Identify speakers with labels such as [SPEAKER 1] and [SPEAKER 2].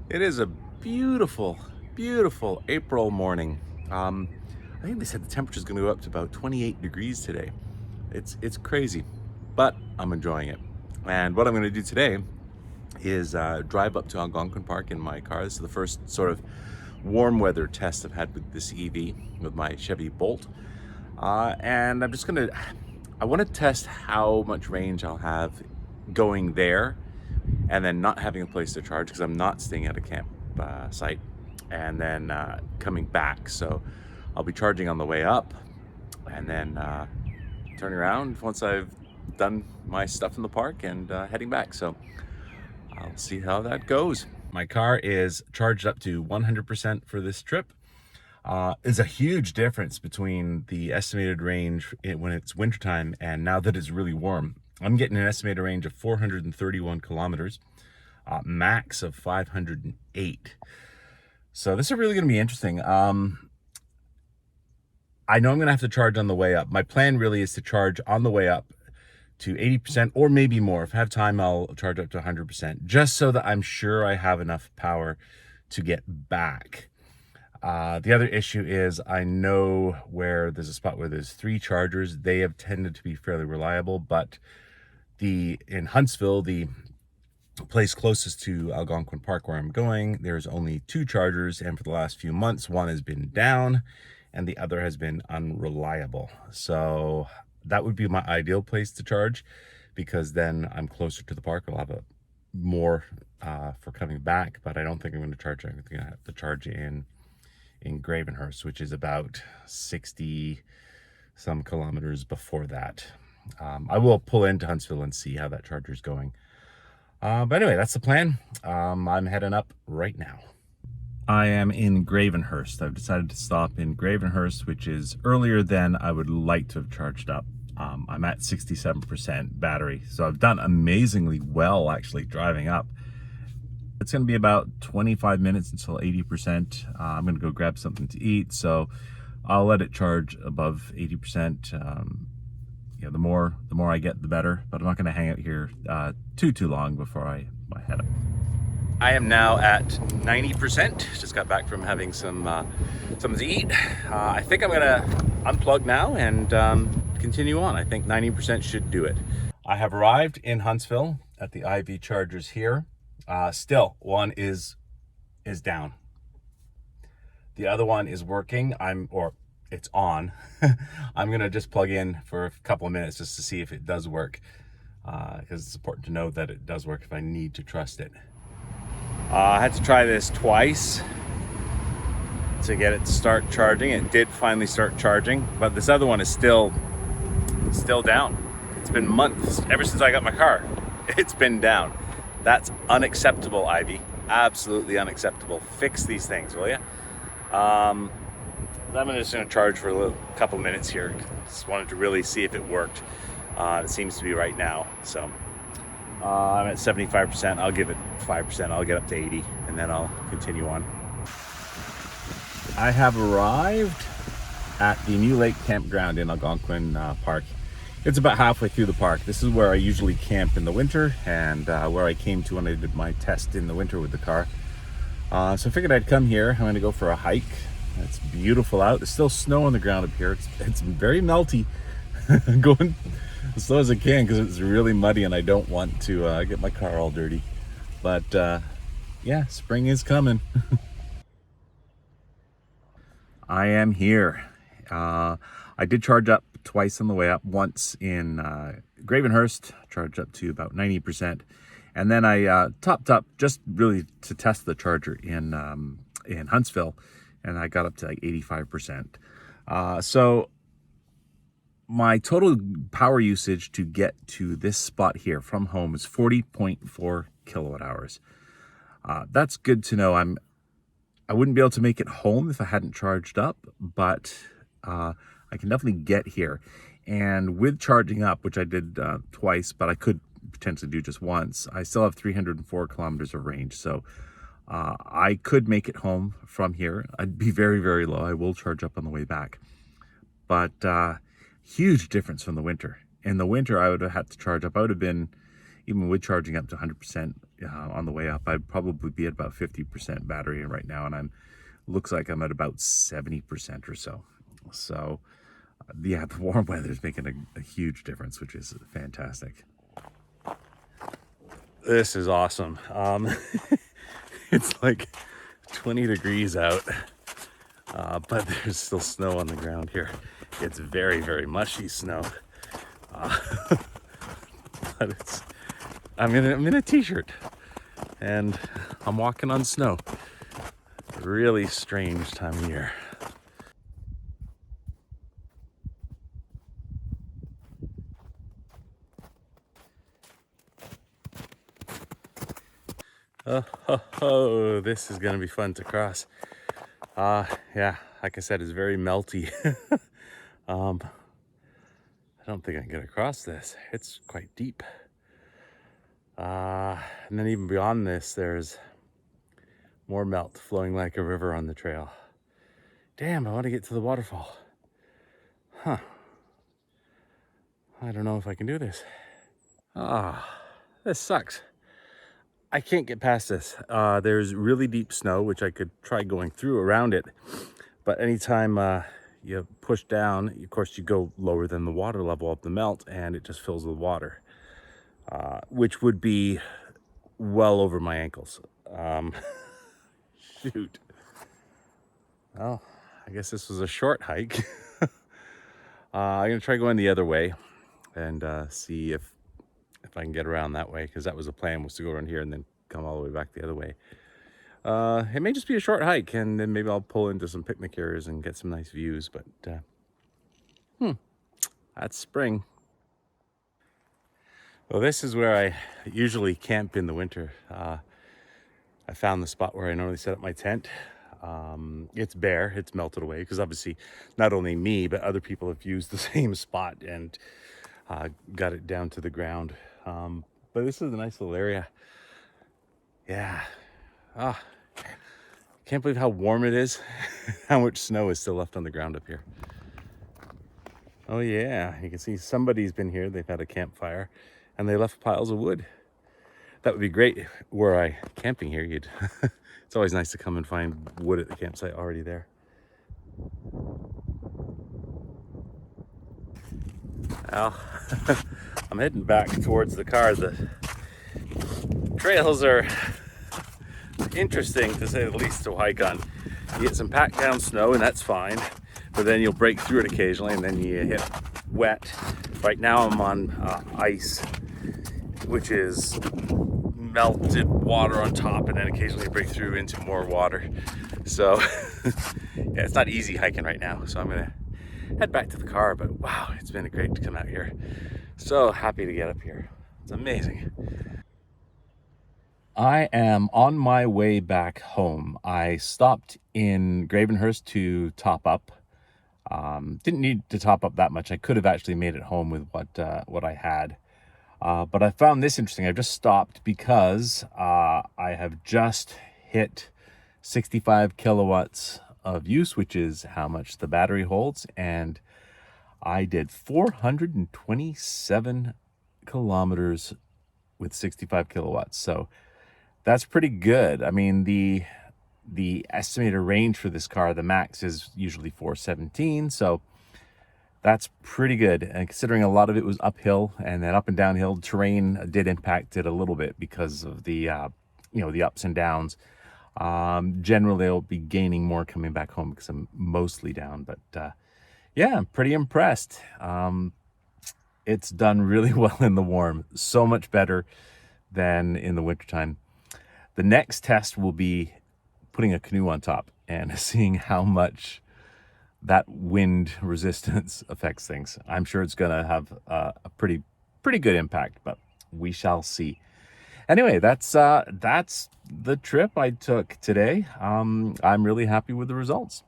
[SPEAKER 1] It is a beautiful, beautiful April morning. I think they said the temperature is going to go up to about 28 degrees today. It's crazy, but I'm enjoying it. And what I'm going to do today is drive up to Algonquin Park in my car. This is the first sort of warm weather test I've had with this EV, with my Chevy Bolt. And I want to test how much range I'll have going there and then not having a place to charge because I'm not staying at a camp site, and then coming back. So I'll be charging on the way up and then turning around once I've done my stuff in the park and heading back. So I'll see how that goes. My car is charged up to 100% for this trip. Is a huge difference between the estimated range when it's wintertime and now that it's really warm. I'm getting an estimated range of 431 kilometers, max of 508. So this is really going to be interesting. I know I'm going to have to charge on the way up. My plan really is to charge on the way up to 80% or maybe more. If I have time, I'll charge up to 100%, just so that I'm sure I have enough power to get back. The other issue is I know where there's a spot where there's 3 chargers. They have tended to be fairly reliable, but in Huntsville, the place closest to Algonquin Park where I'm going, there's only 2 chargers, and for the last few months, one has been down and the other has been unreliable. So that would be my ideal place to charge, because then I'm closer to the park. I'll have more for coming back, but I don't think I'm going to charge. I'm going to have to charge in Gravenhurst, which is about 60 some kilometers before that. I will pull into Huntsville and see how that charger is going. But anyway, that's the plan. I'm heading up right now. I am in Gravenhurst. I've decided to stop in Gravenhurst, which is earlier than I would like to have charged up. I'm at 67% battery, so I've done amazingly well actually driving up. It's going to be about 25 minutes until 80%. I'm going to go grab something to eat, so I'll let it charge above 80%. The more I get, the better. But I'm not going to hang out here too long before I head up. I am now at 90%. Just got back from having something to eat. I think I'm going to unplug now and continue on. I think 90% should do it. I have arrived in Huntsville at the IV chargers here. Still, one is down. The other one is working. It's on. I'm gonna just plug in for a couple of minutes just to see if it does work, because it's important to know that it does work if I need to trust it. I had to try this twice to get it to start charging. It did finally start charging, but this other one is still down. It's been months, ever since I got my car. It's been down. That's unacceptable, Ivy. Absolutely unacceptable. Fix these things, will you? I'm just going to charge for a couple minutes here. Just wanted to really see if it worked. It seems to be right now. So I'm at 75%. I'll give it 5%. I'll get up to 80, and then I'll continue on. I have arrived at the New Lake Campground in Algonquin Park. It's about halfway through the park. This is where I usually camp in the winter, and where I came to when I did my test in the winter with the car. So I figured I'd come here. I'm going to go for a hike. It's beautiful out. There's still snow on the ground up here. It's very melty. I'm going as slow as I can because it's really muddy and I don't want to get my car all dirty. But yeah, spring is coming. I am here. I did charge up twice on the way up. Once in Gravenhurst, charged up to about 90%, and then I topped up just really to test the charger in Huntsville, and I got up to like 85%. So my total power usage to get to this spot here from home is 40.4 kilowatt hours. That's good to know. I wouldn't be able to make it home if I hadn't charged up, but I can definitely get here. And with charging up, which I did twice, but I could potentially do just once, I still have 304 kilometers of range. So I could make it home from here. I'd be very, very low. I will charge up on the way back. But huge difference from the winter. In the winter, I would have had to charge up. I would have been even with charging up to 100% on the way up, I'd probably be at about 50% battery right now, and looks like I'm at about 70% or so. So yeah, the warm weather is making a huge difference, which is fantastic. This is awesome. It's like 20 degrees out, but there's still snow on the ground here. It's very, very mushy snow. But I'm in a t-shirt and I'm walking on snow. Really strange time of year. Oh, this is gonna be fun to cross. Yeah, like I said, it's very melty. I don't think I can get across this. It's quite deep. And then even beyond this, there's more melt flowing like a river on the trail. Damn, I want to get to the waterfall. Huh. I don't know if I can do this. This sucks. I can't get past this. There's really deep snow, which I could try going through around it. But anytime you push down, of course, you go lower than the water level of the melt, and it just fills with water, which would be well over my ankles. Shoot. Well, I guess this was a short hike. I'm gonna try going the other way and see if I can get around that way, because that was the plan, was to go around here and then come all the way back the other way. It may just be a short hike, and then maybe I'll pull into some picnic areas and get some nice views, but that's spring. Well, this is where I usually camp in the winter. I found the spot where I normally set up my tent. It's bare, it's melted away, because obviously not only me, but other people have used the same spot and got it down to the ground. But this is a nice little area. Yeah. Can't believe how warm it is. How much snow is still left on the ground up here. Oh yeah, you can see somebody's been here. They've had a campfire and they left piles of wood. That would be great were I camping here. It's always nice to come and find wood at the campsite already there. Well, I'm heading back towards the car. The trails are interesting, to say the least, to hike on. You get some packed down snow, and that's fine, but then you'll break through it occasionally, and then you hit wet. Right now I'm on ice, which is melted water on top, and then occasionally break through into more water. So yeah, it's not easy hiking right now, so I'm gonna head back to the car. But wow, it's been great to come out here. So happy to get up here. It's amazing. I am on my way back home. I stopped in Gravenhurst to top up. Didn't need to top up that much. I could have actually made it home with what I had. But I found this interesting. I've just stopped because I have just hit 65 kilowatts of use, which is how much the battery holds. And I did 427 kilometers with 65 kilowatts. So that's pretty good. I mean, the estimated range for this car, the max, is usually 417. So that's pretty good. And considering a lot of it was uphill, and then up and downhill terrain did impact it a little bit because of the, the ups and downs. Generally, I'll be gaining more coming back home because I'm mostly down. But yeah, I'm pretty impressed. It's done really well in the warm. So much better than in the wintertime. The next test will be putting a canoe on top and seeing how much that wind resistance affects things. I'm sure it's going to have a pretty good impact, but we shall see. Anyway, that's the trip I took today. I'm really happy with the results.